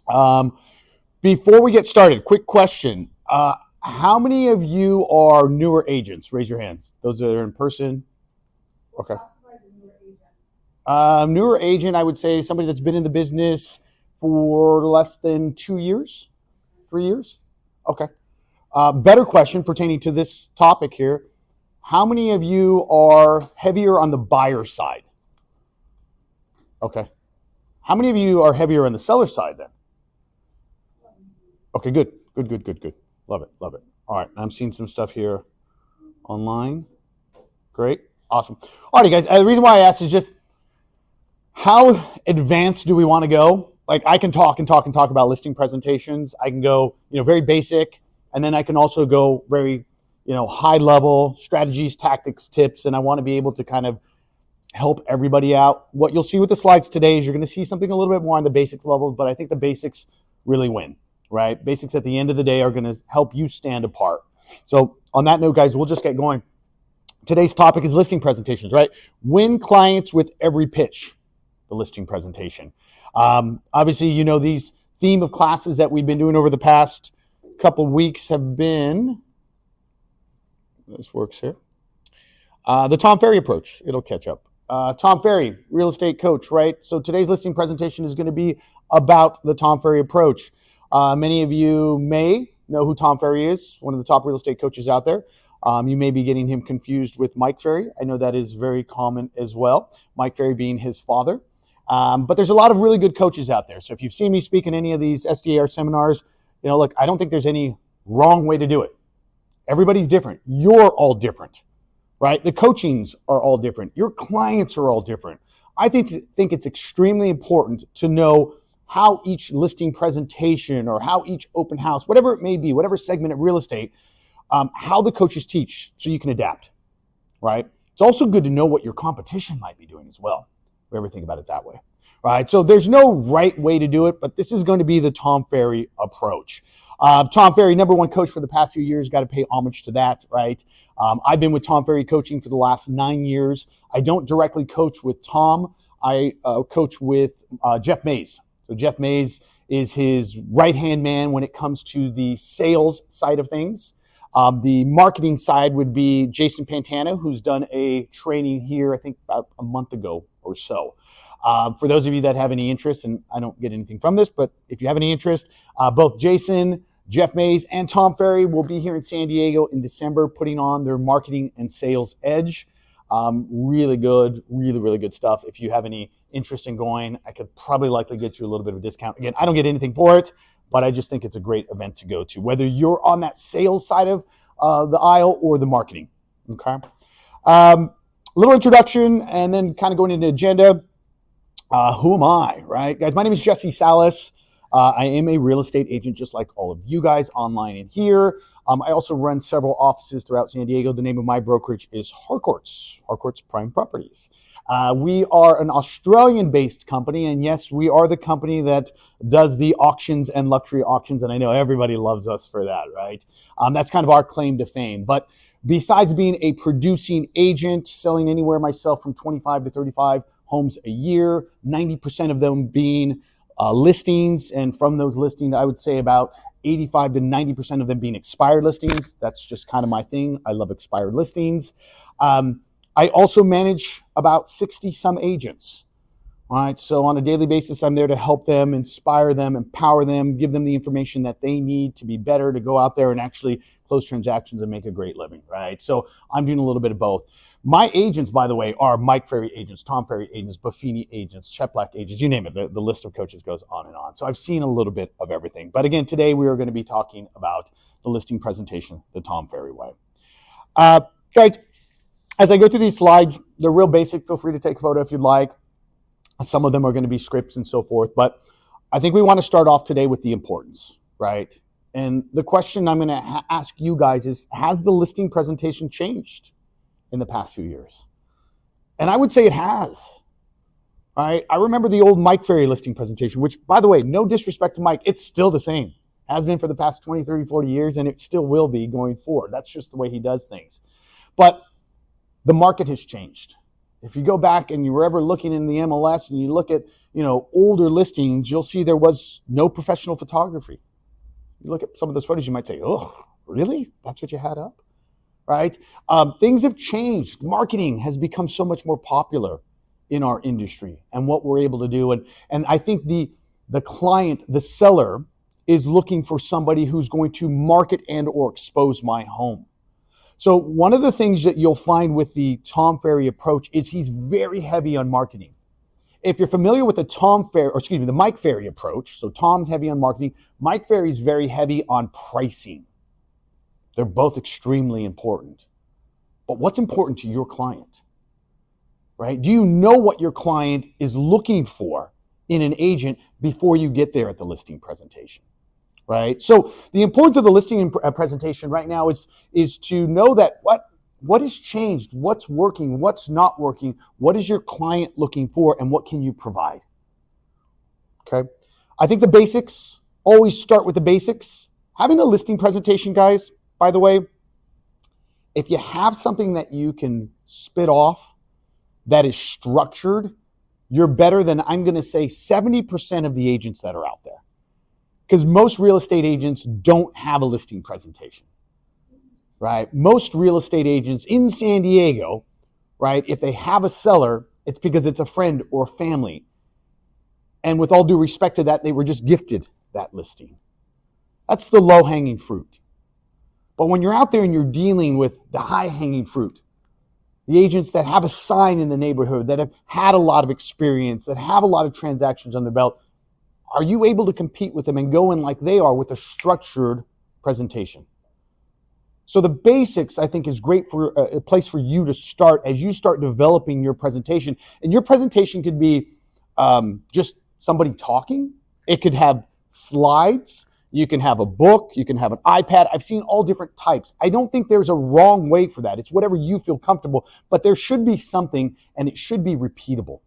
Um, Before we get started, quick question. How many of you are newer agents? Raise your hands. Those that are in person. Okay. Newer agent, I would say somebody that's been in the business for less than 2 years, 3 years. Okay. Better question pertaining to this topic here. How many of you are heavier on the buyer side? Okay. How many of you are heavier on the seller side then? Okay, good. Good, good, good, good. Love it, love it. All right, I'm seeing some stuff here online. Great, awesome. All right, guys, the reason why I asked is just how advanced do we want to go? Like I can talk and talk and talk about listing presentations. I can go, very basic, and then I can also go very, high level strategies, tactics, tips, and I want to be able to kind of help everybody out. What you'll see with the slides today is you're going to see something a little bit more on the basics levels, but I think the basics really win, right? Basics at the end of the day are going to help you stand apart. So on that note, guys, we'll just get going. Today's topic is listing presentations, right? Win clients with every pitch, the listing presentation. Obviously, these theme of classes that we've been doing over the past couple of weeks have been, this works here, the Tom Ferry approach. It'll catch up. Tom Ferry, real estate coach, right? So today's listing presentation is going to be about the Tom Ferry approach. Many of you may know who Tom Ferry is, one of the top real estate coaches out there. You may be getting him confused with Mike Ferry. I know that is very common as well, Mike Ferry being his father. But there's a lot of really good coaches out there. So if you've seen me speak in any of these SDAR seminars, look, I don't think there's any wrong way to do it. Everybody's different. You're all different. Right? The coachings are all different. Your clients are all different. I think it's extremely important to know how each listing presentation or how each open house, whatever it may be, whatever segment of real estate, how the coaches teach so you can adapt, right? It's also good to know what your competition might be doing as well. If we ever think about it that way, right? So there's no right way to do it, but this is going to be the Tom Ferry approach. Tom Ferry, number one coach for the past few years, got to pay homage to that, right? I've been with Tom Ferry coaching for the last 9 years. I don't directly coach with Tom. I coach with Jeff Mays. So Jeff Mays is his right-hand man when it comes to the sales side of things. The marketing side would be Jason Pantano, who's done a training here, I think about a month ago or so. For those of you that have any interest, and I don't get anything from this, but if you have any interest, both Jason, Jeff Mays, and Tom Ferry will be here in San Diego in December putting on their marketing and sales edge. Really good, really good stuff. If you have any interest in going, I could probably likely get you a little bit of a discount. Again, I don't get anything for it, but I just think it's a great event to go to, whether you're on that sales side of the aisle or the marketing. Okay. Little introduction and then kind of going into agenda. Who am I, right? Guys, my name is Jesse Salas. I am a real estate agent just like all of you guys online and here. I also run several offices throughout San Diego. The name of my brokerage is Harcourts Prime Properties. We are an Australian-based company, and yes, we are the company that does the auctions and luxury auctions, and I know everybody loves us for that, right? That's kind of our claim to fame. But besides being a producing agent, selling anywhere myself from 25 to 35 homes a year, 90% of them being listings, and from those listings, I would say about 85 to 90% of them being expired listings. That's just kind of my thing. I love expired listings. I also manage about 60 some agents. All right, so on a daily basis, I'm there to help them, inspire them, empower them, give them the information that they need to be better, to go out there and actually close transactions and make a great living, right? So I'm doing a little bit of both. My agents, by the way, are Mike Ferry agents, Tom Ferry agents, Buffini agents, Chet Black agents, you name it. The list of coaches goes on and on. So I've seen a little bit of everything. But again, today we are going to be talking about the listing presentation the Tom Ferry way. Guys, as I go through these slides, they're real basic. Feel free to take a photo if you'd like. Some of them are going to be scripts and so forth. But I think we want to start off today with the importance, right? And the question I'm going to ask you guys is, has the listing presentation changed in the past few years? And I would say it has. Right? I remember the old Mike Ferry listing presentation, which, by the way, no disrespect to Mike, it's still the same. Has been for the past 20, 30, 40 years, and it still will be going forward. That's just the way he does things. But the market has changed. If you go back and you were ever looking in the MLS and you look at, older listings, you'll see there was no professional photography. You look at some of those photos, you might say, oh, really? That's what you had up? Right? Things have changed. Marketing has become so much more popular in our industry and what we're able to do. And I think the client, the seller, is looking for somebody who's going to market and or expose my home. So one of the things that you'll find with the Tom Ferry approach is he's very heavy on marketing. If you're familiar with the Mike Ferry approach, so Tom's heavy on marketing, Mike Ferry's very heavy on pricing. They're both extremely important. But what's important to your client, right? Do you know what your client is looking for in an agent before you get there at the listing presentation, right? So the importance of the listing presentation right now is to know that what has changed, what's working, what's not working, what is your client looking for, and what can you provide, okay? I think the basics, always start with the basics. Having a listing presentation, guys, by the way, if you have something that you can spit off that is structured, you're better than, I'm going to say, 70% of the agents that are out there. Because most real estate agents don't have a listing presentation, right? Most real estate agents in San Diego, right, if they have a seller, it's because it's a friend or family. And with all due respect to that, they were just gifted that listing. That's the low-hanging fruit. But when you're out there and you're dealing with the high-hanging fruit, the agents that have a sign in the neighborhood, that have had a lot of experience, that have a lot of transactions on their belt, are you able to compete with them and go in like they are with a structured presentation? So the basics, I think, is great for a place for you to start as you start developing your presentation. And your presentation could be just somebody talking. It could have slides. You can have a book, you can have an iPad. I've seen all different types. I don't think there's a wrong way for that. It's whatever you feel comfortable, but there should be something, and it should be repeatable,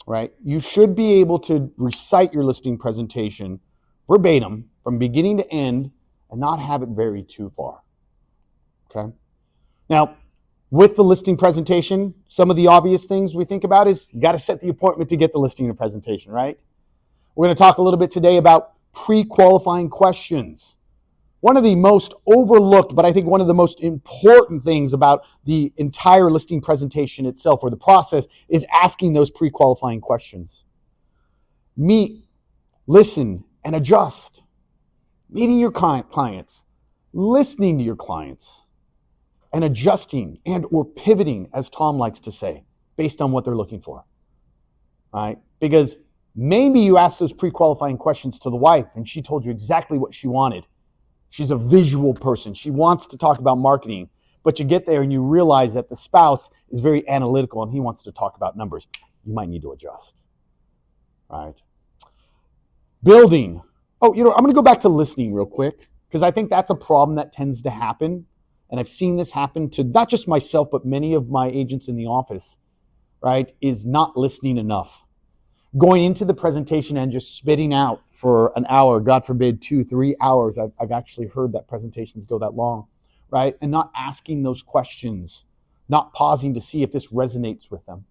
right? You should be able to recite your listing presentation verbatim from beginning to end and not have it vary too far, okay? Now, with the listing presentation, some of the obvious things we think about is you got to set the appointment to get the listing and presentation, right? We're going to talk a little bit today about pre-qualifying questions. One of the most overlooked, but I think one of the most important things about the entire listing presentation itself or the process is asking those pre-qualifying questions. Meet, listen, and adjust. Meeting your clients, listening to your clients, and adjusting and or pivoting, as Tom likes to say, based on what they're looking for, right? Because maybe you asked those pre-qualifying questions to the wife and she told you exactly what she wanted. She's a visual person. She wants to talk about marketing, but you get there and you realize that the spouse is very analytical and he wants to talk about numbers. You might need to adjust, right? Building. Oh, I'm going to go back to listening real quick because I think that's a problem that tends to happen. And I've seen this happen to not just myself, but many of my agents in the office, right, is not listening enough. Going into the presentation and just spitting out for an hour, God forbid, 2-3 hours. I've actually heard that presentations go that long, right? And not asking those questions, not pausing to see if this resonates with them.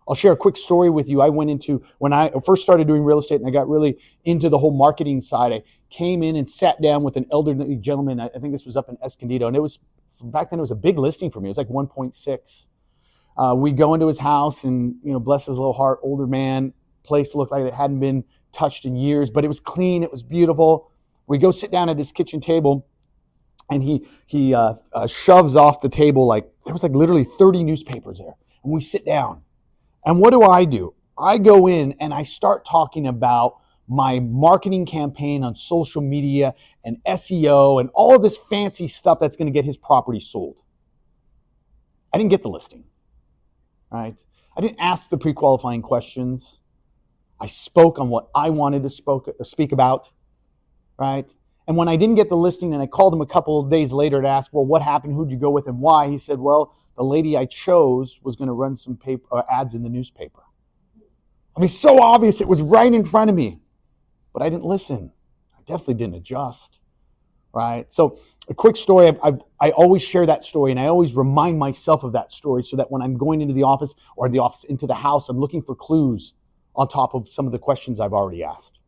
I'll share a quick story with you. I went into, when I first started doing real estate and I got really into the whole marketing side, I came in and sat down with an elderly gentleman. I think this was up in Escondido. And it was, back then it was a big listing for me. It was like 1.6. We go into his house and, bless his little heart, older man. Place looked like it hadn't been touched in years, but it was clean. It was beautiful. We go sit down at his kitchen table, and he shoves off the table there was literally 30 newspapers there. And we sit down, and what do? I go in and I start talking about my marketing campaign on social media and SEO and all of this fancy stuff that's going to get his property sold. I didn't get the listing, right? I didn't ask the pre-qualifying questions. I spoke on what I wanted to speak about, right? And when I didn't get the listing and I called him a couple of days later to ask, well, what happened? Who'd you go with and why? He said, well, the lady I chose was going to run some ads in the newspaper. I mean, so obvious. It was right in front of me, but I didn't listen. I definitely didn't adjust, right? So a quick story, I always share that story, and I always remind myself of that story so that when I'm going into the office or the office into the house, I'm looking for clues on top of some of the questions I've already asked.